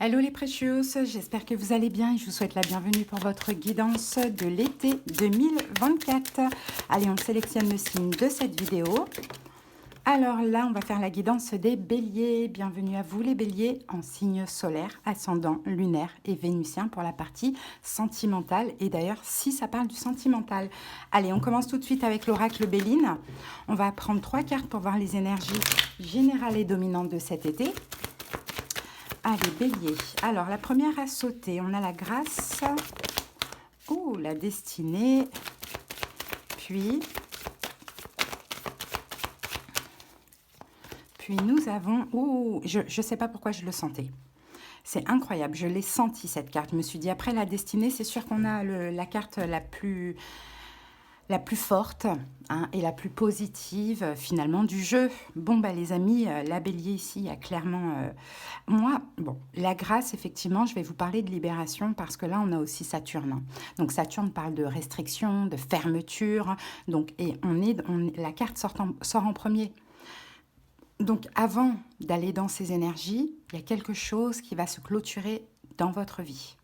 Hello les précieuses, j'espère que vous allez bien et je vous souhaite la bienvenue pour votre guidance de l'été 2024. Allez, on sélectionne le signe de cette vidéo. Alors là, on va faire la guidance des béliers. Bienvenue à vous les béliers en signe solaire, ascendant, lunaire et vénusien pour la partie sentimentale. Et d'ailleurs, si ça parle du sentimental. Allez, on commence tout de suite avec l'oracle Béline. On va prendre 3 cartes pour voir les énergies générales et dominantes de cet été. Allez, bélier. Alors, la première à sauter, on a la grâce. Oh, la destinée. Puis nous avons... Oh, je ne sais pas pourquoi je le sentais. C'est incroyable, je l'ai senti cette carte. Je me suis dit, après la destinée, c'est sûr qu'on a la carte la plus forte et la plus positive finalement du jeu. Bon, bah les amis, la bélier ici a clairement... moi, bon, la grâce, effectivement, je vais vous parler de libération parce que là, on a aussi Saturne. Donc Saturne parle de restriction, de fermeture. Donc, et la carte sort en premier. Donc avant d'aller dans ces énergies, il y a quelque chose qui va se clôturer dans votre vie.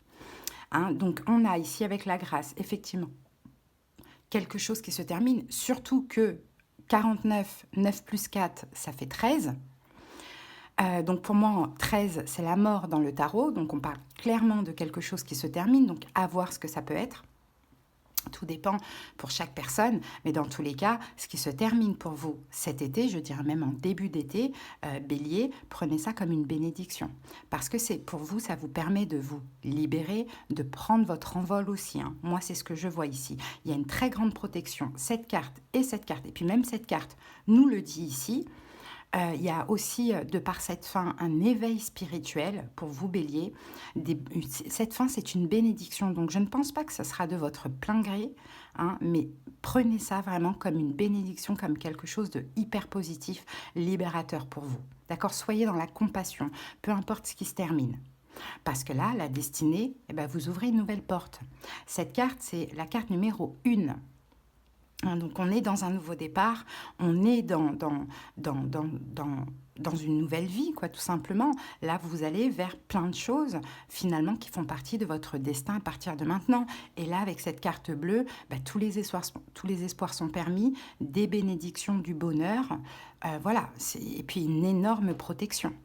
Donc on a ici avec la grâce, effectivement, quelque chose qui se termine, surtout que 49, 9 plus 4, ça fait 13. Donc pour moi, 13, c'est la mort dans le tarot. Donc on parle clairement de quelque chose qui se termine, donc à voir ce que ça peut être. Tout dépend pour chaque personne, mais dans tous les cas, ce qui se termine pour vous cet été, je dirais même en début d'été, bélier, prenez ça comme une bénédiction. Parce que c'est pour vous, ça vous permet de vous libérer, de prendre votre envol aussi. Moi, c'est ce que je vois ici. Il y a une très grande protection. Cette carte, et puis même cette carte nous le dit ici. Il y a aussi, de par cette fin, un éveil spirituel pour vous, bélier. Cette fin, c'est une bénédiction. Donc, je ne pense pas que ce sera de votre plein gré, mais prenez ça vraiment comme une bénédiction, comme quelque chose de hyper positif, libérateur pour vous. D'accord? Soyez dans la compassion, peu importe ce qui se termine. Parce que là, la destinée, vous ouvrez une nouvelle porte. Cette carte, c'est la carte numéro 1. Donc on est dans un nouveau départ, on est dans une nouvelle vie, quoi, tout simplement. Là, vous allez vers plein de choses, finalement, qui font partie de votre destin à partir de maintenant. Et là, avec cette carte bleue, tous les espoirs sont permis, des bénédictions, du bonheur, voilà, et puis une énorme protection.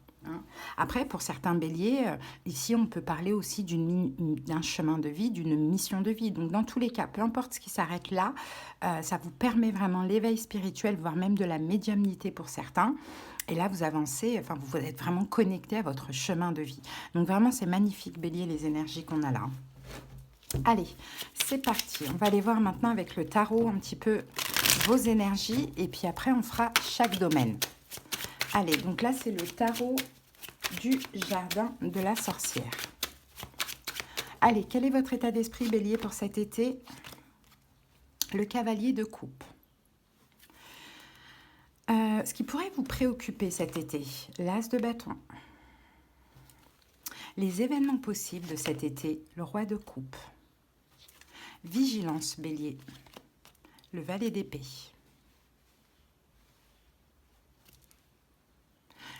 Après, pour certains béliers, ici, on peut parler aussi d'un chemin de vie, d'une mission de vie. Donc, dans tous les cas, peu importe ce qui s'arrête là, ça vous permet vraiment l'éveil spirituel, voire même de la médiumnité pour certains. Et là, vous avancez, enfin, vous êtes vraiment connecté à votre chemin de vie. Donc, vraiment, c'est magnifique, bélier, les énergies qu'on a là. Allez, c'est parti. On va aller voir maintenant avec le tarot un petit peu vos énergies. Et puis après, on fera chaque domaine. Allez, donc là, c'est le tarot du jardin de la sorcière. Allez, quel est votre état d'esprit, bélier, pour cet été? Le cavalier de coupe. Ce qui pourrait vous préoccuper cet été, l'as de bâton. Les événements possibles de cet été, le roi de coupe. Vigilance, bélier. Le valet d'épée.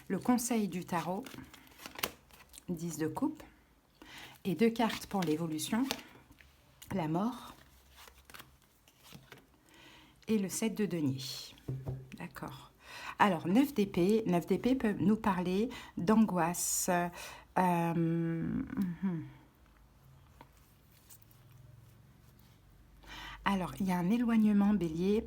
Le conseil du tarot, 10 de coupe, et 2 cartes pour l'évolution, la mort et le 7 de denier. D'accord. Alors, 9 d'épée peut nous parler d'angoisse. Alors, il y a un éloignement, bélier.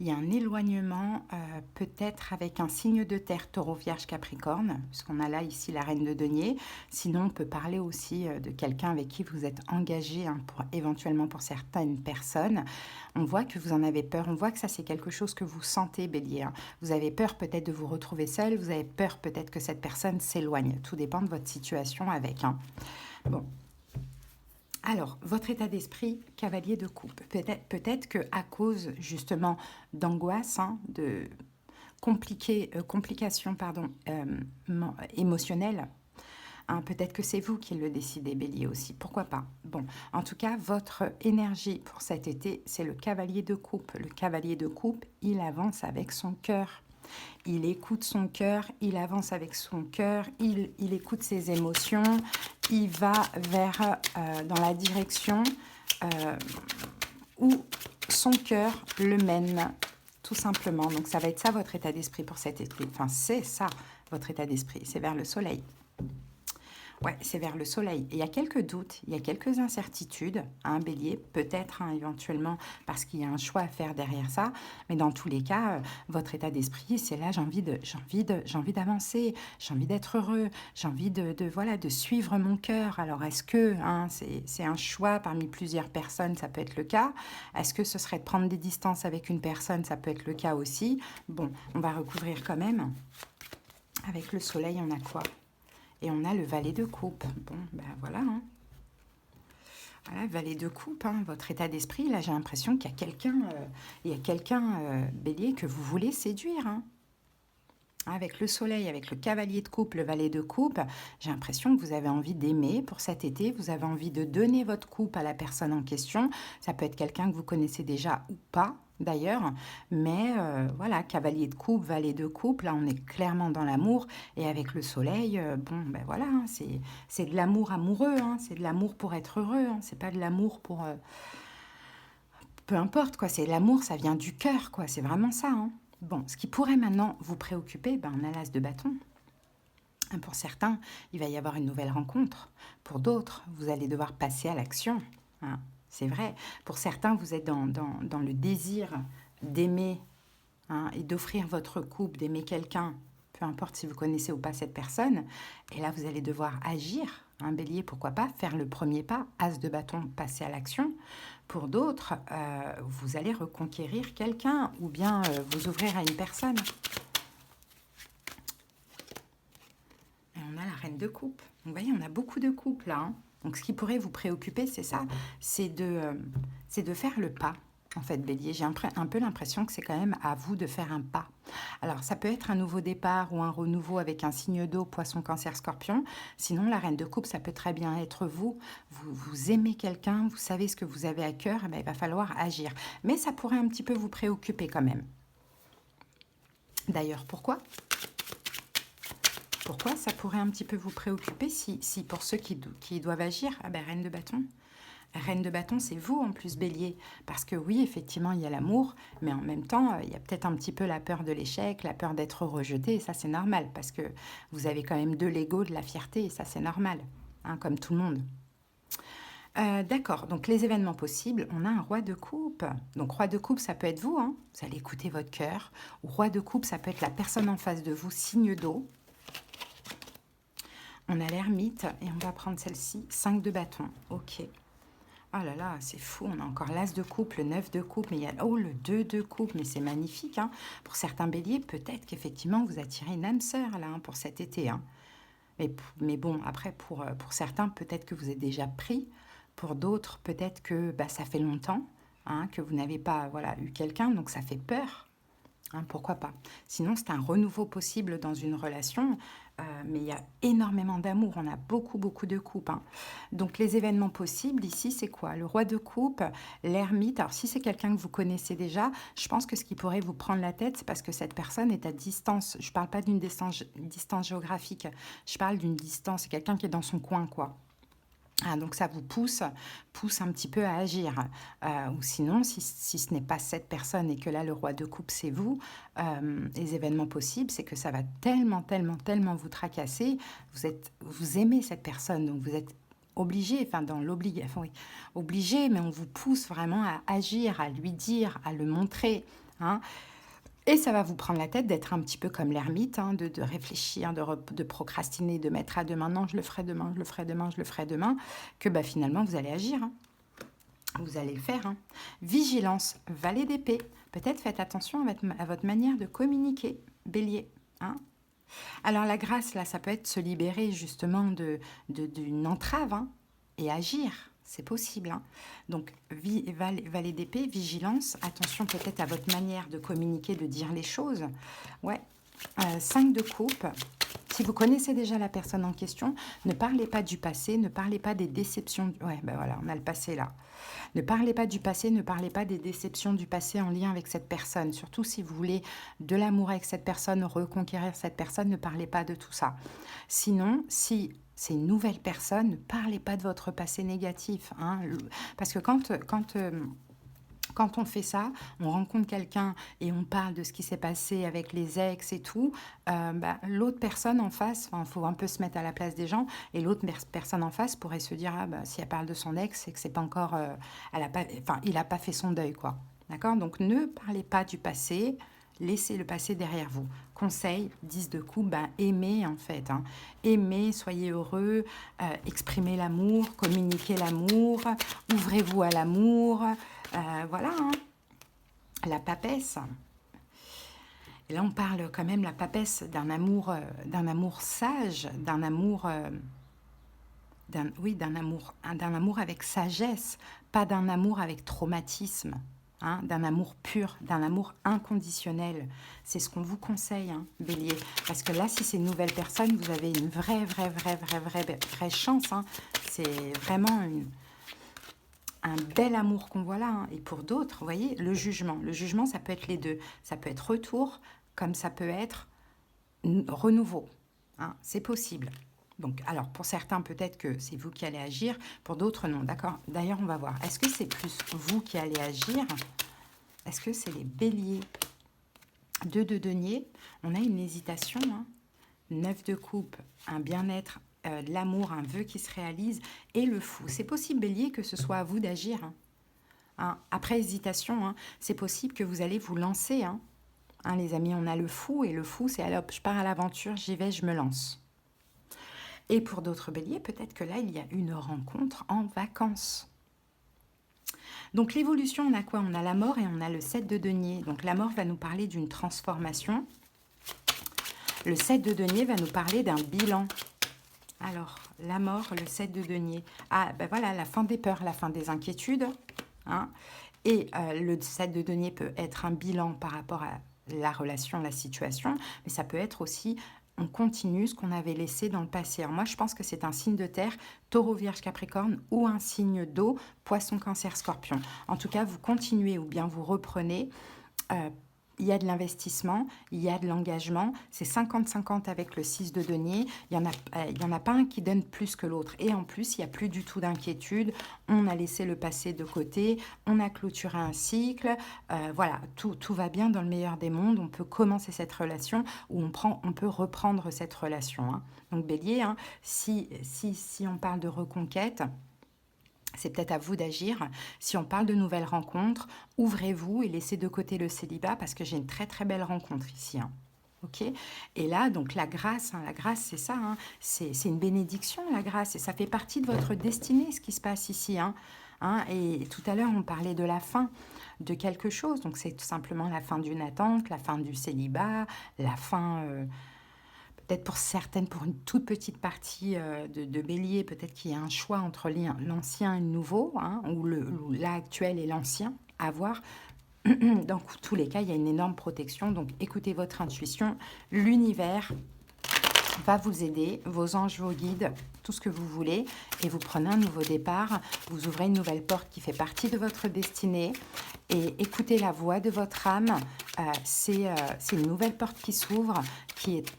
Il y a un éloignement peut-être avec un signe de terre, taureau, vierge, capricorne, puisqu'on a là ici la reine de denier. Sinon, on peut parler aussi de quelqu'un avec qui vous êtes engagé, éventuellement pour certaines personnes. On voit que vous en avez peur, on voit que ça c'est quelque chose que vous sentez, bélier. Vous avez peur peut-être de vous retrouver seul, vous avez peur peut-être que cette personne s'éloigne. Tout dépend de votre situation avec. Bon. Alors, votre état d'esprit, cavalier de coupe. Peut-être qu'à cause justement d'angoisse, de complications émotionnelles, peut-être que c'est vous qui le décidez, bélier aussi. Pourquoi pas? Bon, en tout cas, votre énergie pour cet été, c'est le cavalier de coupe. Le cavalier de coupe, il avance avec son cœur. Il écoute son cœur, il avance avec son cœur, il écoute ses émotions, il va vers, dans la direction où son cœur le mène, tout simplement. Donc ça va être ça votre état d'esprit pour cet été. Enfin, c'est ça votre état d'esprit, c'est vers le soleil. Ouais, c'est vers le soleil. Et il y a quelques doutes, il y a quelques incertitudes, un bélier, peut-être éventuellement parce qu'il y a un choix à faire derrière ça. Mais dans tous les cas, votre état d'esprit, c'est là, j'ai envie d'avancer, j'ai envie d'être heureux, j'ai envie voilà, de suivre mon cœur. Alors, est-ce que c'est un choix parmi plusieurs personnes, ça peut être le cas. Est-ce que ce serait de prendre des distances avec une personne, ça peut être le cas aussi. Bon, on va recouvrir quand même. Avec le soleil, on a quoi? Et on a le valet de coupe. Bon, ben voilà. Voilà, valet de coupe, votre état d'esprit. Là, j'ai l'impression qu'il y a quelqu'un, bélier, que vous voulez séduire. Avec le soleil, avec le cavalier de coupe, le valet de coupe, j'ai l'impression que vous avez envie d'aimer pour cet été. Vous avez envie de donner votre coupe à la personne en question. Ça peut être quelqu'un que vous connaissez déjà ou pas, d'ailleurs. Mais voilà, cavalier de coupe, valet de coupe, là, on est clairement dans l'amour. Et avec le soleil, bon, ben voilà, c'est de l'amour amoureux. C'est de l'amour pour être heureux. C'est pas de l'amour pour... peu importe, quoi. C'est l'amour, ça vient du cœur, quoi. C'est vraiment ça, Bon, ce qui pourrait maintenant vous préoccuper, on a l'as de bâton. Pour certains, il va y avoir une nouvelle rencontre. Pour d'autres, vous allez devoir passer à l'action. C'est vrai. Pour certains, vous êtes dans le désir d'aimer et d'offrir votre couple, d'aimer quelqu'un, peu importe si vous connaissez ou pas cette personne. Et là, vous allez devoir agir. Bélier, pourquoi pas, faire le premier pas, as de bâton, passer à l'action. Pour d'autres, vous allez reconquérir quelqu'un ou bien vous ouvrir à une personne. Et on a la reine de coupe. Vous voyez, on a beaucoup de couples là. Donc, ce qui pourrait vous préoccuper, c'est ça, c'est de faire le pas. En fait, bélier, j'ai un peu l'impression que c'est quand même à vous de faire un pas. Alors, ça peut être un nouveau départ ou un renouveau avec un signe d'eau, poisson, cancer, scorpion. Sinon, la reine de coupe, ça peut très bien être vous. Vous aimez quelqu'un, vous savez ce que vous avez à cœur, il va falloir agir. Mais ça pourrait un petit peu vous préoccuper quand même. D'ailleurs, pourquoi ça pourrait un petit peu vous préoccuper si pour ceux qui doivent agir, reine de bâton. Reine de bâton, c'est vous en plus, bélier. Parce que oui, effectivement, il y a l'amour, mais en même temps, il y a peut-être un petit peu la peur de l'échec, la peur d'être rejeté, et ça, c'est normal, parce que vous avez quand même de l'ego, de la fierté, et ça, c'est normal, comme tout le monde. D'accord, donc les événements possibles, on a un roi de coupe. Donc roi de coupe, ça peut être vous, vous allez écouter votre cœur. Ou roi de coupe, ça peut être la personne en face de vous, signe d'eau. On a l'ermite, et on va prendre celle-ci, 5 de bâton, ok. Oh là là, c'est fou, on a encore l'as de coupe, le 9 de coupe, mais il y a le 2 de coupe, mais c'est magnifique. Pour certains béliers, peut-être qu'effectivement, vous attirez une âme sœur là, pour cet été. Mais bon, après, pour certains, peut-être que vous êtes déjà pris. Pour d'autres, peut-être que ça fait longtemps que vous n'avez pas eu quelqu'un, donc ça fait peur. Pourquoi pas? Sinon, c'est un renouveau possible dans une relation, mais il y a énormément d'amour. On a beaucoup, beaucoup de coupes. Donc, les événements possibles, ici, c'est quoi? Le roi de coupe, l'ermite. Alors, si c'est quelqu'un que vous connaissez déjà, je pense que ce qui pourrait vous prendre la tête, c'est parce que cette personne est à distance. Je ne parle pas d'une distance géographique. Je parle d'une distance. C'est quelqu'un qui est dans son coin, quoi. Donc ça vous pousse un petit peu à agir. Ou sinon, si ce n'est pas cette personne et que là, le roi de coupe, c'est vous, les événements possibles, c'est que ça va tellement, tellement, tellement vous tracasser. Vous aimez cette personne, donc vous êtes obligé, obligé, mais on vous pousse vraiment à agir, à lui dire, à le montrer. Et ça va vous prendre la tête d'être un petit peu comme l'ermite, de réfléchir, de procrastiner, de mettre à demain, non, je le ferai demain, je le ferai demain, je le ferai demain, que finalement, vous allez agir. Vous allez le faire. Vigilance, valet d'épée. Peut-être faites attention à votre manière de communiquer, bélier. Alors, la grâce, là, ça peut être se libérer justement d'une entrave et agir. C'est possible. Donc, valet d'épée, vigilance, attention peut-être à votre manière de communiquer, de dire les choses. Ouais. 5 de coupe. Si vous connaissez déjà la personne en question, ne parlez pas du passé, ne parlez pas des déceptions. Ouais, ben voilà, on a le passé là. Ne parlez pas du passé, ne parlez pas des déceptions du passé en lien avec cette personne. Surtout si vous voulez de l'amour avec cette personne, reconquérir cette personne, ne parlez pas de tout ça. Sinon, si c'est une nouvelle personne, ne parlez pas de votre passé négatif. Hein, parce que quand on fait ça, on rencontre quelqu'un et on parle de ce qui s'est passé avec les ex et tout, l'autre personne en face, il faut un peu se mettre à la place des gens, et l'autre personne en face pourrait se dire, ah, si elle parle de son ex, c'est que c'est pas encore, il n'a pas fait son deuil, quoi. D'accord? Donc ne parlez pas du passé, laissez le passé derrière vous. Conseil, 10 de coupe, aimez en fait. Hein. Aimez, soyez heureux, exprimez l'amour, communiquez l'amour, ouvrez-vous à l'amour. Voilà, hein. La papesse. Et là, on parle quand même, la papesse, d'un amour sage, d'un amour, d'un amour avec sagesse, pas d'un amour avec traumatisme, hein, d'un amour pur, d'un amour inconditionnel. C'est ce qu'on vous conseille, hein, Bélier. Parce que là, si c'est une nouvelle personne, vous avez une vraie chance. Hein. C'est vraiment un bel amour qu'on voit là. Hein. Et pour d'autres, vous voyez, le jugement. Le jugement, ça peut être les deux. Ça peut être retour, comme ça peut être renouveau. Hein. C'est possible. Donc, alors, pour certains, peut-être que c'est vous qui allez agir. Pour d'autres, non. D'accord. D'ailleurs, on va voir. Est-ce que c'est plus vous qui allez agir? Est-ce que c'est les béliers? 2 de denier. On a une hésitation. Hein. 9 de coupe. Un bien-être, de l'amour, un vœu qui se réalise. Et le fou. C'est possible, bélier, que ce soit à vous d'agir. Hein. Hein. Après hésitation, hein, c'est possible que vous allez vous lancer. Hein. Hein, les amis, on a le fou. Et le fou, c'est alors, je pars à l'aventure, j'y vais, je me lance. Et pour d'autres béliers, peut-être que là, il y a une rencontre en vacances. Donc l'évolution, on a quoi? On a la mort et on a le 7 de denier. Donc la mort va nous parler d'une transformation. Le 7 de denier va nous parler d'un bilan. Alors, la mort, le 7 de denier. Ah, ben voilà, la fin des peurs, la fin des inquiétudes. Hein. Et le 7 de denier peut être un bilan par rapport à la relation, la situation. Mais ça peut être aussi... on continue ce qu'on avait laissé dans le passé. Alors moi, je pense que c'est un signe de terre, taureau, vierge, capricorne, ou un signe d'eau, poisson, cancer, scorpion. En tout cas, vous continuez ou bien vous reprenez. Il y a de l'investissement, il y a de l'engagement. C'est 50-50 avec le 6 de denier. Il y en a pas un qui donne plus que l'autre. Et en plus, il n'y a plus du tout d'inquiétude. On a laissé le passé de côté. On a clôturé un cycle. Voilà, tout va bien dans le meilleur des mondes. On peut commencer cette relation ou on peut reprendre cette relation. Hein. Donc, bélier, hein, si on parle de reconquête... c'est peut-être à vous d'agir. Si on parle de nouvelles rencontres, ouvrez-vous et laissez de côté le célibat parce que j'ai une très belle rencontre ici. Hein. Ok. Et là, donc la grâce, c'est ça. Hein. C'est une bénédiction, la grâce. Et ça fait partie de votre destinée, ce qui se passe ici. Hein. Hein. Et tout à l'heure, on parlait de la fin de quelque chose. Donc c'est tout simplement la fin d'une attente, la fin du célibat, la fin... peut-être pour certaines, pour une toute petite partie de bélier, peut-être qu'il y a un choix entre l'ancien et le nouveau, hein, ou l'actuel et l'ancien, à voir. Dans tous les cas, il y a une énorme protection. Donc, écoutez votre intuition. L'univers va vous aider, vos anges, vos guides, tout ce que vous voulez. Et vous prenez un nouveau départ. Vous ouvrez une nouvelle porte qui fait partie de votre destinée. Et écoutez la voix de votre âme. C'est une nouvelle porte qui s'ouvre, qui est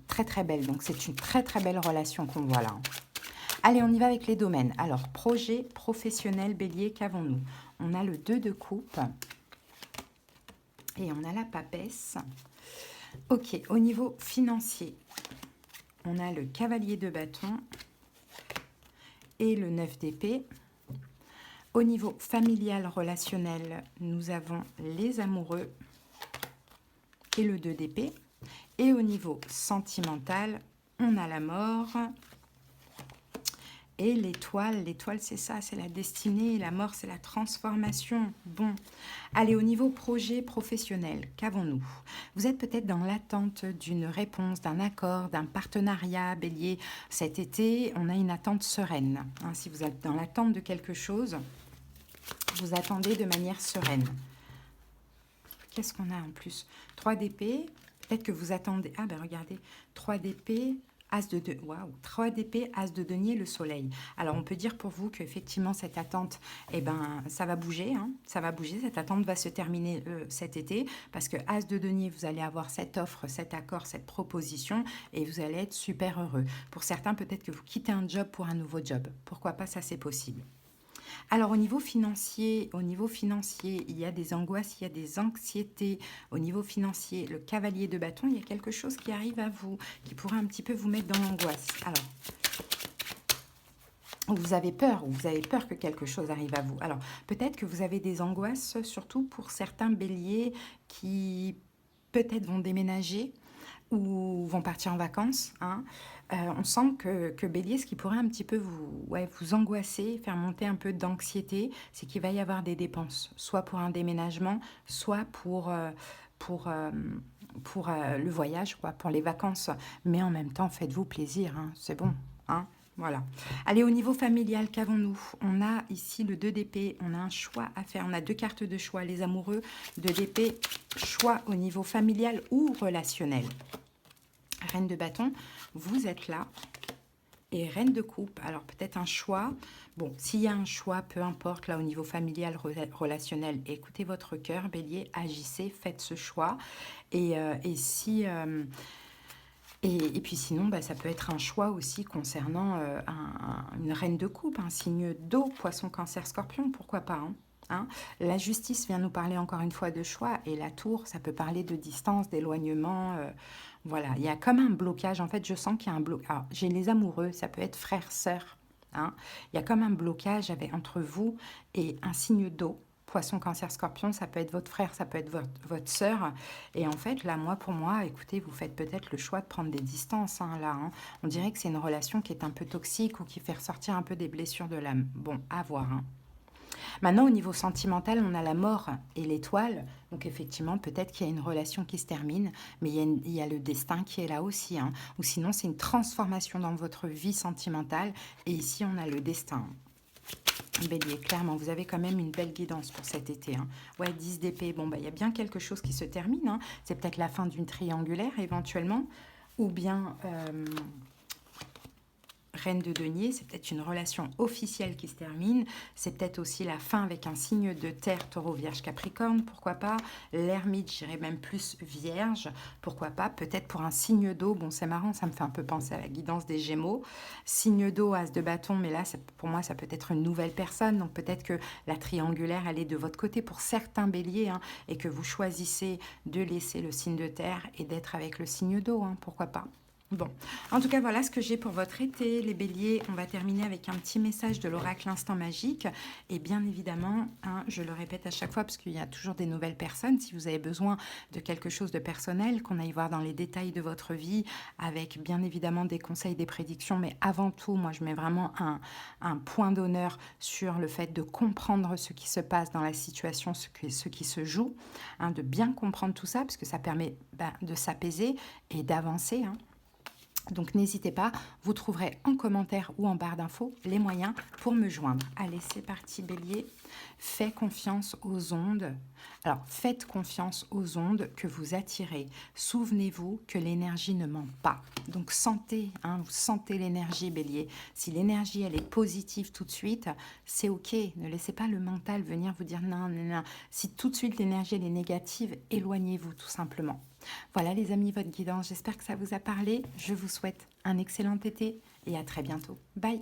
très belle. Donc, c'est une très belle relation qu'on voit là. Allez, on y va avec les domaines. Alors, projet professionnel, bélier, qu'avons-nous? On a le 2 de coupe et on a la papesse. Ok, au niveau financier, on a le cavalier de bâton et le 9 d'épée. Au niveau familial, relationnel, nous avons les amoureux et le 2 d'épée. Et au niveau sentimental, on a la mort et l'étoile. L'étoile, c'est ça, c'est la destinée. La mort, c'est la transformation. Bon, allez, au niveau projet professionnel, qu'avons-nous? Vous êtes peut-être dans l'attente d'une réponse, d'un accord, d'un partenariat, bélier. Cet été, on a une attente sereine. Hein, si vous êtes dans l'attente de quelque chose, vous attendez de manière sereine. Qu'est-ce qu'on a en plus? 3 d'épée. Peut-être que vous attendez... Ah ben regardez, 3 d'épée, As de denier, waouh, 3 d'épée, As de denier, le soleil. Alors on peut dire pour vous qu'effectivement cette attente, eh ben, ça va bouger, hein, ça va bouger, cette attente va se terminer cet été, parce que As de denier, vous allez avoir cette offre, cet accord, cette proposition, et vous allez être super heureux. Pour certains, peut-être que vous quittez un job pour un nouveau job. Pourquoi pas, ça c'est possible. Alors au niveau financier, il y a des angoisses, il y a des anxiétés. Au niveau financier, le cavalier de bâton, il y a quelque chose qui arrive à vous, qui pourrait un petit peu vous mettre dans l'angoisse. Alors, vous avez peur que quelque chose arrive à vous. Alors, peut-être que vous avez des angoisses, surtout pour certains béliers qui peut-être vont déménager ou vont partir en vacances. Hein. On sent que Bélier, ce qui pourrait un petit peu vous angoisser, faire monter un peu d'anxiété, c'est qu'il va y avoir des dépenses, soit pour un déménagement, soit pour le voyage, quoi, pour les vacances. Mais en même temps, faites-vous plaisir, hein, c'est bon. Hein. Voilà. Allez, au niveau familial, qu'avons-nous? On a ici le 2 d'épée, on a un choix à faire, on a 2 cartes de choix, les amoureux, 2 d'épée, choix au niveau familial ou relationnel. Reine de bâton, vous êtes là. Et reine de coupe, alors peut-être un choix. Bon, s'il y a un choix, peu importe, là au niveau familial, relationnel, écoutez votre cœur, bélier, agissez, faites ce choix. Et puis sinon, bah, ça peut être un choix aussi concernant une reine de coupe, un signe d'eau, poisson, cancer, scorpion, pourquoi pas, hein. Hein. La justice vient nous parler encore une fois de choix, et la tour, ça peut parler de distance, d'éloignement. Voilà, il y a comme un blocage. En fait, je sens qu'il y a un blocage. Alors, j'ai les amoureux, ça peut être frère, sœur. Hein. Il y a comme un blocage entre vous et un signe d'eau. Poisson, cancer, scorpion, ça peut être votre frère, ça peut être votre sœur. Et en fait, là, pour moi, écoutez, vous faites peut-être le choix de prendre des distances, hein, là. Hein. On dirait que c'est une relation qui est un peu toxique ou qui fait ressortir un peu des blessures de l'âme. Bon, à voir, hein. Maintenant, au niveau sentimental, on a la mort et l'étoile. Donc, effectivement, peut-être qu'il y a une relation qui se termine, mais il y a le destin qui est là aussi. Hein. Ou sinon, c'est une transformation dans votre vie sentimentale. Et ici, on a le destin. Bélier, clairement, vous avez quand même une belle guidance pour cet été. Hein. Ouais, 10 d'épée. Bon, bah, il y a bien quelque chose qui se termine. Hein. C'est peut-être la fin d'une triangulaire, éventuellement. Ou bien... Reine de denier, c'est peut-être une relation officielle qui se termine. C'est peut-être aussi la fin avec un signe de terre, taureau, vierge, capricorne, pourquoi pas. L'ermite, j'irais même plus vierge, pourquoi pas. Peut-être pour un signe d'eau, bon c'est marrant, ça me fait un peu penser à la guidance des Gémeaux. Signe d'eau, as de bâton, mais là pour moi ça peut être une nouvelle personne. Donc peut-être que la triangulaire, elle est de votre côté pour certains béliers, hein, et que vous choisissez de laisser le signe de terre et d'être avec le signe d'eau, hein, pourquoi pas. Bon, en tout cas, voilà ce que j'ai pour votre été, les béliers. On va terminer avec un petit message de l'oracle Instant Magique. Et bien évidemment, hein, je le répète à chaque fois, parce qu'il y a toujours des nouvelles personnes. Si vous avez besoin de quelque chose de personnel, qu'on aille voir dans les détails de votre vie, avec bien évidemment des conseils, des prédictions. Mais avant tout, moi, je mets vraiment un point d'honneur sur le fait de comprendre ce qui se passe dans la situation, ce qui se joue, hein, de bien comprendre tout ça, parce que ça permet de s'apaiser et d'avancer, hein. Donc n'hésitez pas, vous trouverez en commentaire ou en barre d'infos les moyens pour me joindre. Allez, c'est parti Bélier. Faites confiance aux ondes. Alors, faites confiance aux ondes que vous attirez. Souvenez-vous que l'énergie ne ment pas. Donc sentez, hein, vous sentez l'énergie Bélier. Si l'énergie elle est positive tout de suite, c'est ok. Ne laissez pas le mental venir vous dire non, non, non. Si tout de suite l'énergie elle est négative, éloignez-vous tout simplement. Voilà les amis, votre guidance. J'espère que ça vous a parlé. Je vous souhaite un excellent été et à très bientôt. Bye!